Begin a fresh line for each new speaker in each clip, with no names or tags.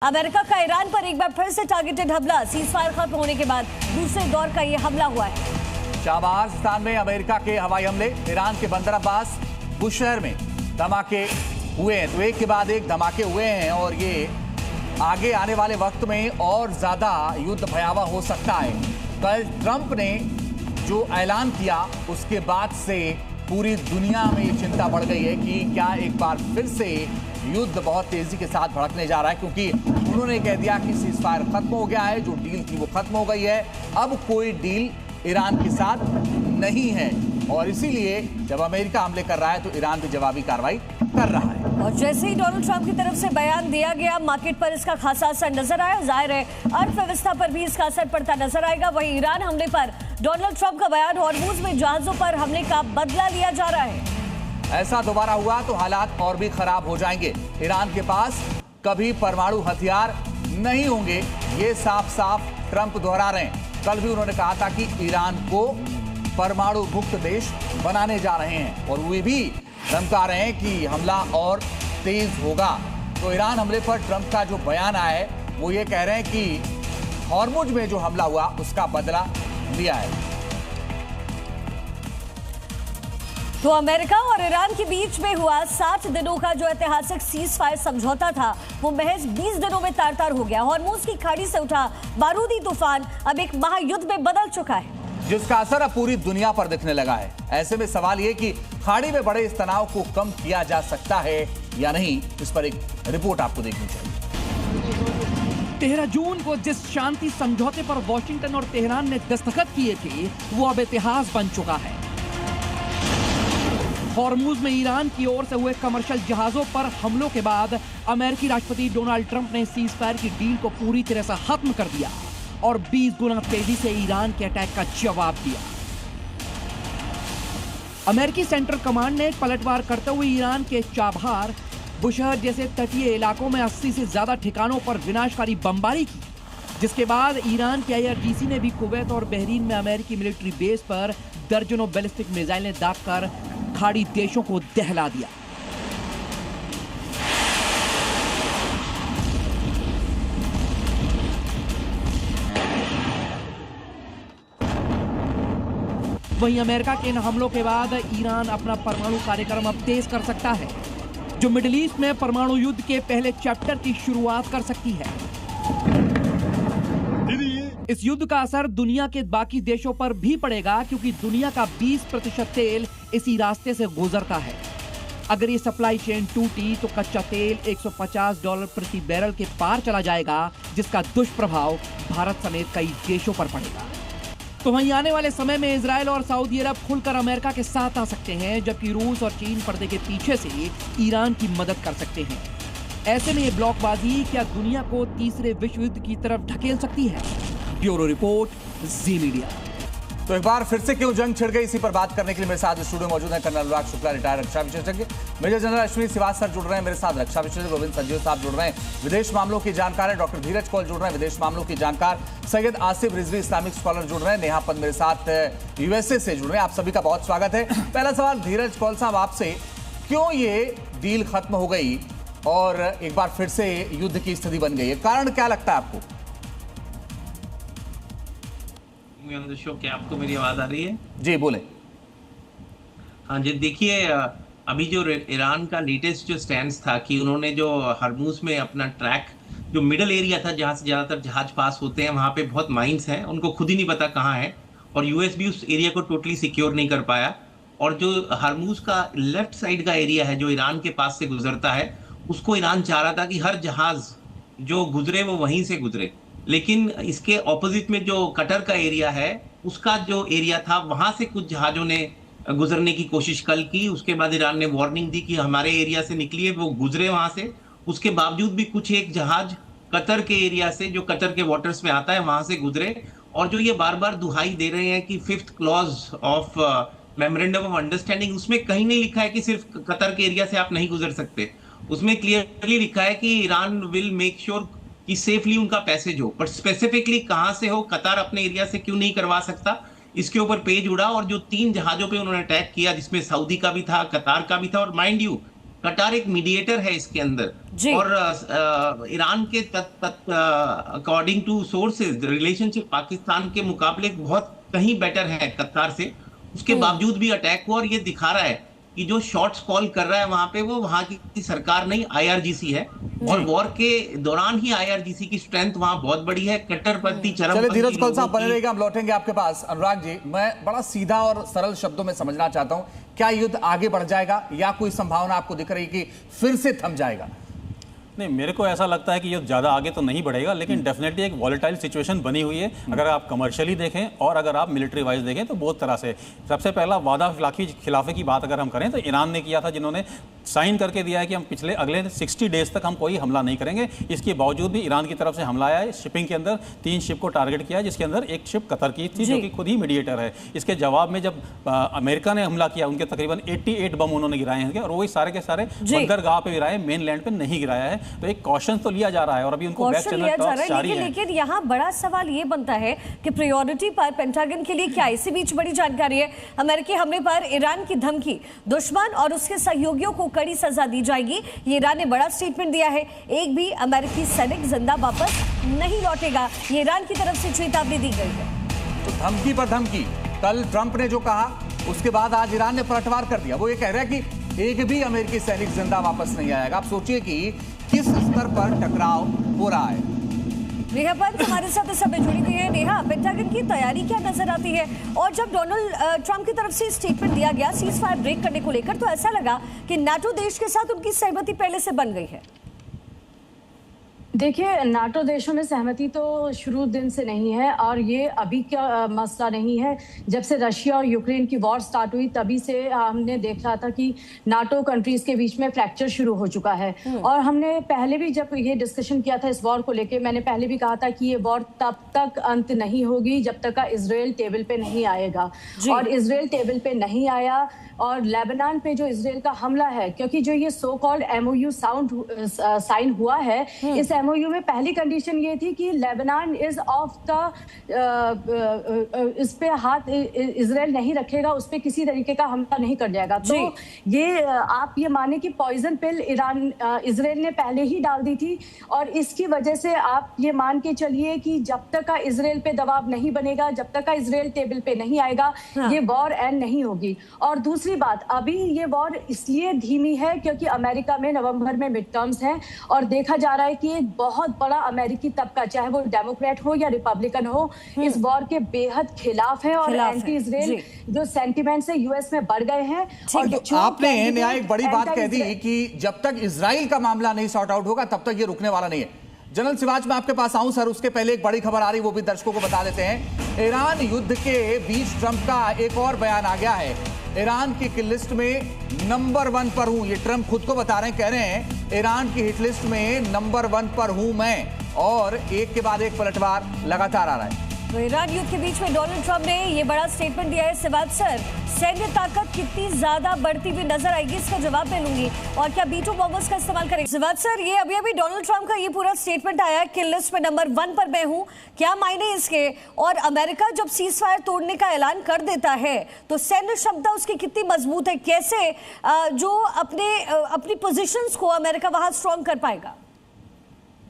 America का Iran पर एक बार फिर से टारगेटेड हमला। सीजफायर खत्म होने के बाद दूसरे दौर का ये हमला हुआ है।
शाहबाज स्थान में अमेरिका के हवाई हमले, ईरान के बंदर अब्बास बुशहर में धमाके हुए हैं। तो एक के बाद एक धमाके हुए हैं और ये आगे आने वाले वक्त में और ज्यादा युद्ध भयावह हो सकता है। कल ट्रंप ने जो ऐलान किया उसके बाद से पूरी दुनिया में ये चिंता बढ़ गई है कि क्या एक बार फिर से युद्ध बहुत तेजी के साथ भड़कने जा रहा है, क्योंकि उन्होंने कह दिया कि सीजफायर खत्म हो गया है, जो डील थी वो खत्म हो गई है, अब कोई डील ईरान के साथ नहीं है। और इसीलिए जब अमेरिका हमले कर रहा है तो ईरान भी जवाबी कार्रवाई कर रहा है।
और जैसे ही डोनाल्ड ट्रंप की तरफ से बयान दिया गया, मार्केट पर इसका खासा असर नजर आया। जाहिर है अर्थव्यवस्था पर भी इसका असर पड़ता नजर आएगा। वहीं ईरान हमले पर डोनाल्ड ट्रंप का बयान, हॉर्मुज में जहाजों पर हमले का बदला लिया जा रहा है।
ऐसा दोबारा हुआ तो हालात और भी खराब हो जाएंगे। ईरान के पास कभी परमाणु हथियार नहीं होंगे, ये साफ साफ ट्रंप दोहरा रहे हैं। कल भी उन्होंने कहा था कि ईरान को परमाणु मुक्त देश बनाने जा रहे हैं और वे भी धमका रहे हैं कि हमला और तेज होगा। तो ईरान हमले पर ट्रंप का जो बयान आया है वो ये कह रहे हैं कि हॉर्मुज में जो हमला हुआ उसका बदला लिया है।
तो अमेरिका और ईरान के बीच में हुआ 60 दिनों का जो ऐतिहासिक सीज फायर समझौता था वो महज 20 दिनों में तार-तार हो गया। हॉर्मुज की खाड़ी से उठा बारूदी तूफान अब एक महायुद्ध में बदल चुका है,
जिसका असर अब पूरी दुनिया पर दिखने लगा है। ऐसे में सवाल ये कि खाड़ी में बड़े इस तनाव को कम किया जा सकता है या नहीं, इस पर एक रिपोर्ट आपको देखनी चाहिए।
13 जून को जिस शांति समझौते पर वॉशिंगटन और तेहरान ने दस्तखत किए थे वो अब इतिहास बन चुका है। हॉर्मुज में ईरान की ओर से हुए कमर्शियल जहाजों पर हमलों के बाद अमेरिकी राष्ट्रपति डोनाल्ड ट्रंप ने सीज फायर की डील को पूरी तरह से खत्म कर दिया और 20 गुना तेजी से ईरान के अटैक का जवाब दिया। अमेरिकी सेंट्रल कमांड ने पलटवार करते हुए ईरान के चाबहार, बुशहर जैसे तटीय इलाकों में 80 से ज्यादा ठिकानों पर विनाशकारी बमबारी की, जिसके बाद ईरान के IRGC ने भी कुवैत और बहरीन में अमेरिकी मिलिट्री बेस पर दर्जनों बैलिस्टिक मिसाइलें दागकर खाड़ी देशों को दहला दिया। वहीं अमेरिका के इन हमलों के बाद ईरान अपना परमाणु कार्यक्रम अब तेज कर सकता है, जो मिडिल ईस्ट में परमाणु युद्ध के पहले चैप्टर की शुरुआत कर सकती है। इस युद्ध का असर दुनिया के बाकी देशों पर भी पड़ेगा, क्योंकि दुनिया का 20% तेल इसी रास्ते से गुजरता है। अगर ये सप्लाई चेन टूटी तो कच्चा तेल $150 प्रति बैरल के पार चला जाएगा, जिसका दुष्प्रभाव भारत समेत कई देशों पर पड़ेगा। तो वहीं आने वाले समय में इजराइल और सऊदी अरब खुलकर अमेरिका के साथ आ सकते हैं, जबकि रूस और चीन पर्दे के पीछे से ईरान की मदद कर सकते हैं। ऐसे में ये ब्लॉकबाजी क्या दुनिया को तीसरे विश्व युद्ध की तरफ ढकेल सकती है? ब्यूरो रिपोर्ट, जी मीडिया।
तो एक बार फिर से क्यों जंग छिड़ गई, इसी पर बात करने के लिए मेरे साथ स्टूडियो मौजूद हैं कर्नल अनुराग शुक्ला, रिटायर्ड रक्षा विशेषज्ञ, major general Ashwini Srivastava sir जुड़ रहे हैं मेरे साथ, रक्षा विशेषज्ञ गोविंद संजीव साहब जुड़ रहे हैं, विदेश मामलों की जानकार है डॉक्टर धीरज कौल जुड़ रहे हैं, विदेश मामलों की जानकार सैयद आसिफ रिजवी इस्लामिक स्कॉलर जुड़ रहे हैं, नेहा पद मेरे साथ USA से जुड़ रहे हैं। आप सभी का बहुत स्वागत है। पहला सवाल धीरज कौल साहब आपसे, क्यों ये डील खत्म हो गई और एक बार फिर से युद्ध की स्थिति बन गई है? कारण क्या लगता है आपको?
क्या आपको मेरी आवाज आ रही है?
जी बोले।
हाँ जी, देखिए अभी जो ईरान का लेटेस्ट जो स्टैंड था कि उन्होंने जो हरमुज में अपना ट्रैक, जो मिडल एरिया था जहाँ से ज्यादातर जहाज पास होते हैं, वहाँ पे बहुत माइंस हैं, उनको खुद ही नहीं पता कहाँ है, और यूएस भी उस एरिया को टोटली सिक्योर नहीं कर पाया। और जो हरमुज का लेफ्ट साइड का एरिया है जो ईरान के पास से गुजरता है, उसको ईरान चाह रहा था कि हर जहाज जो गुजरे वो वहीं से गुजरे, लेकिन इसके ऑपोजिट में जो कतर का एरिया है, उसका जो एरिया था वहां से कुछ जहाजों ने गुजरने की कोशिश कल की। उसके बाद ईरान ने वार्निंग दी कि हमारे एरिया से निकलिए, वो गुजरे वहां से। उसके बावजूद भी कुछ एक जहाज कतर के एरिया से, जो कतर के वाटर्स में आता है, वहां से गुजरे। और जो ये बार बार दुहाई दे रहे हैं कि 5th clause of memorandum of understanding, उसमें कहीं नहीं लिखा है कि सिर्फ कतर के एरिया से आप नहीं गुजर सकते। उसमें क्लियरली लिखा है कि ईरान विल मेक श्योर कि सेफली उनका पैसेज हो, पर स्पेसिफिकली कहां से हो, कतार अपने एरिया से क्यों नहीं करवा सकता, इसके ऊपर पेज उड़ा। और जो 3 जहाजों पे उन्होंने अटैक किया, जिसमें सऊदी का भी था, कतार का भी था, और माइंड यू कतार एक मीडिएटर है इसके अंदर, और ईरान के according to sources relationship Pakistan के मुकाबले बहुत कहीं बेटर है कतार से। उसके बावजूद भी अटैक हुआ, और ये दिखा रहा है कि जो शॉट्स कॉल कर रहा है वहां पे, वो वहां की सरकार नहीं, IRGC है। और वॉर के दौरान ही IRGC की स्ट्रेंथ वहां बहुत बड़ी है। कट्टरपंथी
चलिए धीरज कोल साहब बने रहेगा, हम लौटेंगे आपके पास। अनुराग जी, मैं बड़ा सीधा और सरल शब्दों में समझना चाहता हूं, क्या युद्ध आगे बढ़ जाएगा या कोई संभावना आपको दिख रही कि फिर से थम जाएगा?
नहीं, मेरे को ऐसा लगता है कि ये ज़्यादा आगे तो नहीं बढ़ेगा, लेकिन डेफिनेटली एक वॉलेटाइल सिचुएशन बनी हुई है। अगर आप कमर्शियली देखें और अगर आप मिलिट्री वाइज देखें तो बहुत तरह से। सबसे पहला वादा खिलाफे की बात अगर हम करें तो ईरान ने किया था, जिन्होंने साइन करके दिया है कि हम पिछले अगले 60 डेज तक हम कोई हमला नहीं करेंगे। इसके बावजूद भी ईरान की तरफ से हमला आया है। शिपिंग के अंदर 3 शिप को टारगेट किया है, जिसके अंदर एक शिप कतर की थी जो कि खुद ही मीडिएटर है। इसके जवाब में जब अमेरिका ने हमला किया, उनके तकरीबन 88 बम उन्होंने गिराए हैं, और वही सारे के सारे बंदरगाह पे गिराए, मेन लैंड पे नहीं गिराया है। तो एक कॉशन तो लिया जा रहा है और अभी उनको बैक चैनल टॉक्स जारी है।
लेकिन यहाँ बड़ा सवाल ये बनता है कि प्रायोरिटी पर पेंटागन के लिए क्या? इसी बीच बड़ी जानकारी है, अमेरिकी हमले पर ईरान की धमकी, दुश्मन और उसके सहयोगियों को कड़ी सजा दी जाएगी। ये ईरान ने बड़ा स्टेटमेंट दिया है, एक भी अमेरिकी सैनिक जिंदा वापस नहीं लौटेगा, ये ईरान की तरफ से चेतावनी दी गई है।
तो धमकी पर धमकी, कल ट्रंप ने जो कहा उसके बाद आज ईरान ने पलटवार कर दिया। वो ये कह रहा है कि एक भी अमेरिकी सैनिक जिंदा वापस नहीं आएगा। आप सोचिए कि किस स्तर पर टकराव हो रहा है।
नेहा पंत हमारे साथ इस समय जुड़ी हुई है। नेहा, पेंटागन की तैयारी क्या नजर आती है? और जब डोनाल्ड ट्रंप की तरफ से स्टेटमेंट दिया गया सीज फायर ब्रेक करने को लेकर, तो ऐसा लगा कि नाटो देश के साथ उनकी सहमति पहले से बन गई है।
देखिए, नाटो देशों में सहमति तो शुरू दिन से नहीं है, और ये अभी का मसला नहीं है। जब से रशिया और यूक्रेन की वॉर स्टार्ट हुई तभी से हमने देखा था कि नाटो कंट्रीज के बीच में फ्रैक्चर शुरू हो चुका है। और हमने पहले भी जब ये डिस्कशन किया था इस वॉर को लेके, मैंने पहले भी कहा था कि ये वॉर तब तक अंत नहीं होगी जब तक का इजराइल टेबल पे नहीं आएगा। और इजराइल टेबल पे नहीं आया, और लेबनान पे जो इजराइल का हमला है, क्योंकि जो ये सो कॉल्ड MOU साइन हुआ है, इस MOU में पहली कंडीशन ये थी कि लेबनान इज ऑफ द इस पे हाथ इजराइल नहीं रखेगा, उस पे किसी तरीके का हमला नहीं कर जाएगा। तो ये आप ये माने कि पॉइजन पिल इजराइल ने पहले ही डाल दी थी, और इसकी वजह से आप ये मान के चलिए कि जब तक का इजराइल पे दबाव नहीं बनेगा, जब तक का इजराइल टेबल पे नहीं आएगा, ये वॉर एंड नहीं होगी। और दूसरी बात, अभी ये वॉर इसलिए धीमी है क्योंकि अमेरिका में नवंबर में मिड टर्म्स हैं, और देखा जा रहा है कि एक बहुत बड़ा अमेरिकी तबका, चाहे वो डेमोक्रेट हो या रिपब्लिकन हो, इस वॉर के बेहद खिलाफ है, और एंटी इजराइल जो सेंटिमेंट्स है यूएस में बढ़ गए हैं। और
तो आपने एक बड़ी बात कह दी कि जब तक इजराइल का मामला नहीं सॉर्ट आउट होगा तब तक ये रुकने वाला नहीं है। जनरल सिवाज, मैं आपके पास आऊं सर, उसके पहले एक बड़ी खबर आ रही, वो भी दर्शकों को बता देते हैं। ईरान युद्ध के बीच ट्रंप का एक और बयान आ गया है। ईरान की किल लिस्ट में नंबर 1 पर हूं, ये ट्रंप खुद को बता रहे हैं, कह रहे हैं ईरान की हिट लिस्ट में नंबर 1 पर हूं मैं, और एक के बाद एक पलटवार लगातार आ रहा है।
तो ईरान युद्ध के बीच में डोनाल्ड ट्रंप ने ये बड़ा स्टेटमेंट दिया है। सिवाज सर, सैन्य ताकत कितनी ज्यादा बढ़ती हुई नजर आएगी, इसका जवाब मैं लूंगी, और क्या B2 बॉम्बर्स का इस्तेमाल करेंगे? सिवाज सर, ये अभी डोनाल्ड ट्रंप का ये पूरा स्टेटमेंट आया, किल लिस्ट में नंबर 1 पर मैं हूं, क्या मायने इसके? और अमेरिका जब सीज फायर तोड़ने का ऐलान कर देता है तो सैन्य क्षमता उसकी कितनी मजबूत है? कैसे जो अपनी पोजिशंस को अमेरिका वहां स्ट्रॉन्ग कर पाएगा?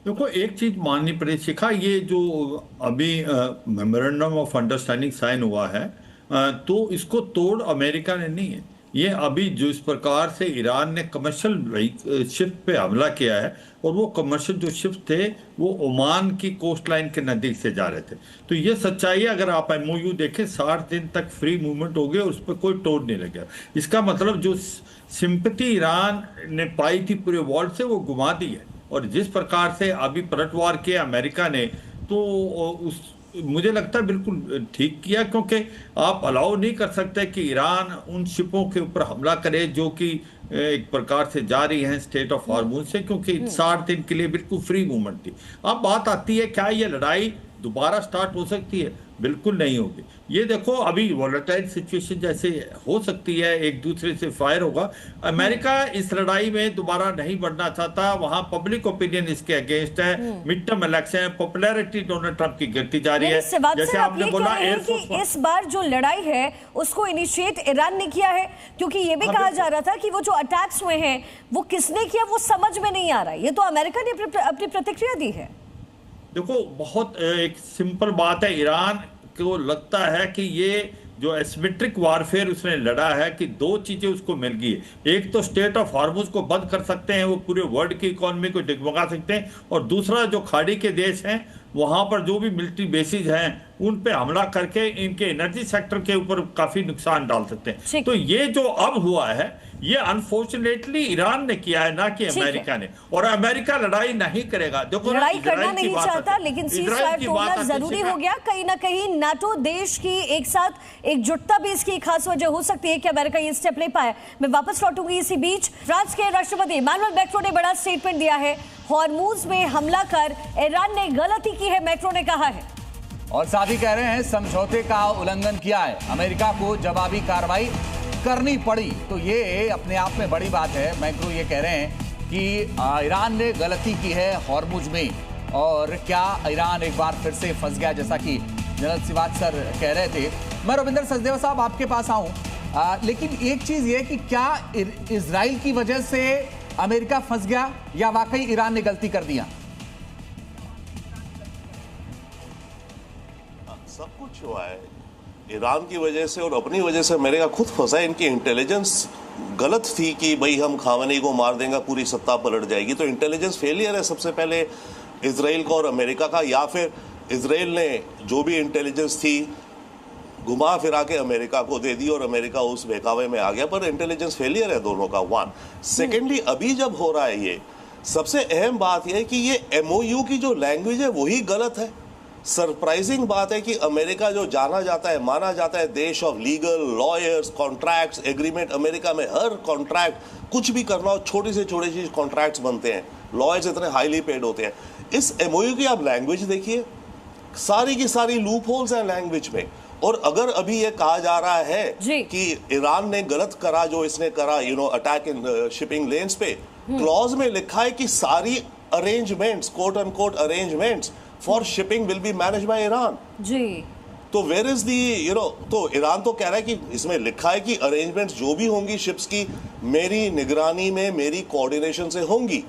देखो, एक चीज माननी पड़े शिखा, ये जो अभी मेमोरेंडम ऑफ अंडरस्टैंडिंग साइन हुआ है, तो इसको तोड़ अमेरिका ने नहीं है। ये अभी जो इस प्रकार से ईरान ने कमर्शियल शिप पे हमला किया है, और वो कमर्शियल जो शिप थे वो ओमान की कोस्ट लाइन के नजदीक से जा रहे थे, तो ये सच्चाई है। अगर आप MOU देखें, 60 दिन तक फ्री मूवमेंट हो गया, उस पर कोई तोड़ नहीं लग गया। इसका मतलब जो सिंपैथी ईरान ने पाई थी पूरे वर्ल्ड से, वो घुमा दी है। और जिस प्रकार से अभी पलटवार किया अमेरिका ने, तो मुझे लगता है बिल्कुल ठीक किया, क्योंकि आप अलाउ नहीं कर सकते कि ईरान उन शिपों के ऊपर हमला करे जो कि एक प्रकार से जा रही हैं स्टेट ऑफ हॉर्मूज से, क्योंकि 60 दिन के लिए बिल्कुल फ्री मूवमेंट थी। अब बात आती है, क्या ये लड़ाई दोबारा स्टार्ट हो सकती है? बिल्कुल नहीं होगी। ये देखो अभी वॉलेटाइल सिचुएशन जैसे हो सकती है, एक दूसरे से फायर होगा। अमेरिका इस लड़ाई में दोबारा नहीं बढ़ना चाहता, वहां पब्लिक ओपिनियन इसके अगेंस्ट है। Mid term election, popularity Donald Trump की गिरती जा रही है। जैसे आपने बोला एयरफोर्स,
इस बार जो लड़ाई है उसको इनिशिएट ईरान ने किया है, क्योंकि ये भी कहा जा रहा था कि वो जो अटैक्स हुए हैं वो किसने किया वो समझ में नहीं आ रहा है। ये तो अमेरिका ने अपनी प्रतिक्रिया दी है।
देखो बहुत एक सिंपल बात है, ईरान को लगता है कि ये जो एसिमेट्रिक वारफेयर उसने लड़ा है कि दो चीजें उसको मिल गई है। एक तो स्टेट ऑफ हॉर्मुज को बंद कर सकते हैं, वो पूरे वर्ल्ड की इकोनॉमी को डगमगा सकते हैं, और दूसरा जो खाड़ी के देश हैं वहां पर जो भी मिलिट्री बेसिस हैं उन पे हमला करके इनके एनर्जी सेक्टर के ऊपर काफी नुकसान डाल सकते हैं। तो ये जो अब हुआ है ये अनफॉर्चुनेटली ईरान ने किया है, ना कि अमेरिका ने। और अमेरिका लड़ाई नहीं करेगा। देखो
लड़ाई करना नहीं चाहता, लेकिन सीज़फायर तोड़ना जरूरी हो गया। कहीं ना कहीं नाटो देश की एक साथ एकजुटता भी इसकी खास वजह हो सकती है कि अमेरिका ये स्टेप ले पाए। मैं वापस लौटूंगी। इसी बीच फ्रांस के राष्ट्रपति इमानुएल मैक्रों ने बड़ा स्टेटमेंट दिया है। हॉर्मुज में हमला कर ईरान ने गलती की है, मैक्रों ने कहा है।
और साथ ही कह रहे हैं समझौते का उल्लंघन किया है, अमेरिका को जवाबी कार्रवाई करनी पड़ी। तो ये अपने आप में बड़ी बात है। मैक्रो ये कह रहे हैं कि ईरान ने गलती की है हॉर्मुज में, और क्या ईरान एक बार फिर से फंस गया, जैसा कि जनरल श्रीवास्तव कह रहे थे। मैं रविंदर सचदेवा साहब आपके पास आऊं, लेकिन एक चीज ये कि क्या इजराइल की वजह से अमेरिका फंस गया या वाकई ईरान ने गलती कर दिया?
सब कुछ हुआ है ईरान की वजह से और अपनी वजह से। अमेरिका खुद फंसा है। इनकी इंटेलिजेंस गलत थी कि भाई हम खामनेई को मार देंगे पूरी सत्ता पलट जाएगी। तो इंटेलिजेंस फेलियर है सबसे पहले इजराइल का और अमेरिका का, या फिर इजराइल ने जो भी इंटेलिजेंस थी घुमा फिरा के अमेरिका को दे दी और अमेरिका उस बहकावे में आ गया। पर इंटेलिजेंस फेलियर है दोनों का, वन। सेकेंडली अभी जब हो रहा है ये, सबसे अहम बात यह है कि ये MOU की जो लैंग्वेज है वही गलत है। सरप्राइजिंग बात है कि अमेरिका जो जाना जाता है, माना जाता है देश of legal, lawyers, contracts, agreement, America में हर कॉन्ट्रैक्ट कुछ भी करना हो छोटी से छोटी चीज कॉन्ट्रैक्ट्स बनते हैं। लॉयर्स इतने हाईली पेड होते हैं। इस MOU की आप लैंग्वेज देखिए, सारी की सारी लूप होल्स हैं लैंग्वेज में। और अगर अभी ये कहा जा रहा है कि ईरान ने गलत करा जो इसने करा, अटैक इन शिपिंग लेन्स पे, क्लॉज में लिखा है कि सारी arrangements, quote unquote arrangements for shipping will be manage by Iran. जी तो वेयर इज दी तो ईरान तो कह रहा है कि इसमें लिखा है कि अरेंजमेंट्स जो भी होंगी शिप्स की मेरी निगरानी में, मेरी कोऑर्डिनेशन से होंगी।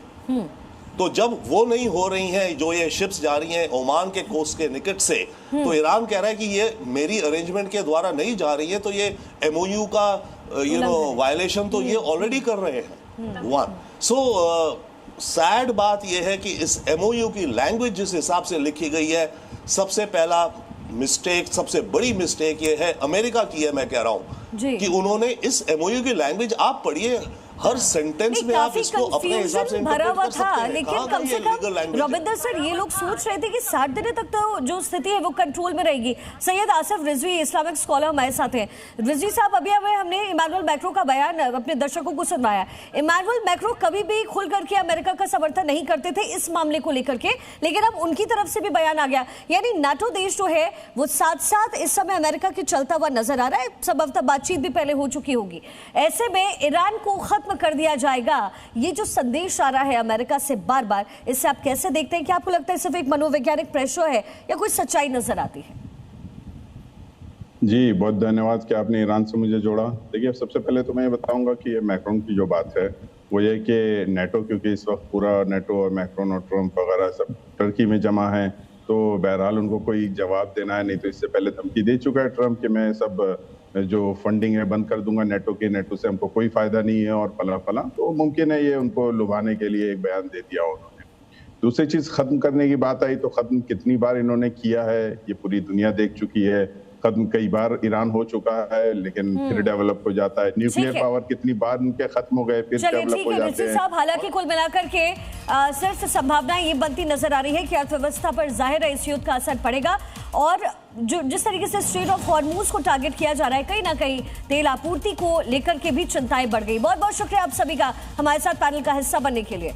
तो जब वो नहीं हो रही हैं, जो ये शिप्स जा रही हैं ओमान के कोस्ट के निकट से, तो ईरान कह रहा है कि ये मेरी अरेंजमेंट के द्वारा नहीं जा रही है, तो ये MOU का वायलेशन तो ये ऑलरेडी कर रहे हैं। वन सो सैड बात यह है कि इस MOU की लैंग्वेज जिस हिसाब से लिखी गई है, सबसे पहला मिस्टेक, सबसे बड़ी मिस्टेक ये है अमेरिका की है। मैं कह रहा हूं कि उन्होंने इस MOU की लैंग्वेज आप पढ़िए, हर सेंटेंस में आप इसको अपने हिसाब से
भरा हुआ था। लेकिन कम से कम रविंदर सर ये लोग सोच रहे थे कि 60 दिनों तक तो जो स्थिति है वो कंट्रोल में रहेगी। सैयद आसिफ रिजवी इस्लामिक स्कॉलर हमारे साथ हैं। रिजवी साहब, अभी हमने इमानुएल मैक्रों का बयान अपने दर्शकों को सुनवाया। इमानुएल मैक्रों कभी भी खुल करके अमेरिका का समर्थन नहीं करते थे इस मामले को लेकर के, लेकिन अब उनकी तरफ से भी बयान आ गया। यानी नाटो देश जो है वो साथ साथ इस समय अमेरिका के चलता हुआ नजर आ रहा है। संभवतः बातचीत भी पहले हो चुकी होगी। ऐसे में ईरान को खत्म कर दिया जाएगा, ये जो संदेश आ रहा है अमेरिका से बार बार, इससे आप कैसे देखते हैं? क्या आपको लगता है सिर्फ एक मनोवैज्ञानिक प्रेशर है या कोई सच्चाई नजर आती है?
जी बहुत धन्यवाद कि आपने ईरान से मुझे जोड़ा। देखिए सबसे पहले तो मैं ये बताऊंगा कि ये मैक्रोन की जो बात है वो ये कि नेटो, क्योंकि इस वक्त पूरा नेटो और मैक्रोन और ट्रम्प वगैरह सब टर्की में जमा है, तो बहरहाल उनको कोई जवाब देना है। नहीं तो इससे पहले धमकी दे चुका है ट्रम्प कि मैं सब जो फंडिंग है बंद कर दूंगा नेटो की, नेटो से हमको कोई फायदा नहीं है और फला फला। तो मुमकिन है ये उनको लुभाने के लिए एक बयान दे दिया उन्होंने। दूसरी चीज खत्म करने की बात आई तो खत्म कितनी बार इन्होंने किया है ये पूरी दुनिया देख चुकी है। खत्म कई बार ईरान हो चुका है लेकिन फिर डेवलप हो जाता है। न्यूक्लियर पावर कितनी बार उनके खत्म हो गए फिर डेवलप हो जाते हैं।
साहब, हालांकि कुल मिलाकर के सिर्फ संभावनाएं ये बनती नजर आ रही है कि अर्थव्यवस्था पर जाहिर है इस युद्ध का असर पड़ेगा, और जो जिस तरीके से स्ट्रेट ऑफ हॉर्मुज को टारगेट किया जा रहा है, कहीं ना कहीं तेल आपूर्ति को लेकर के भी चिंताएं बढ़ गई। बहुत बहुत शुक्रिया आप सभी का हमारे साथ पैनल का हिस्सा बनने के लिए।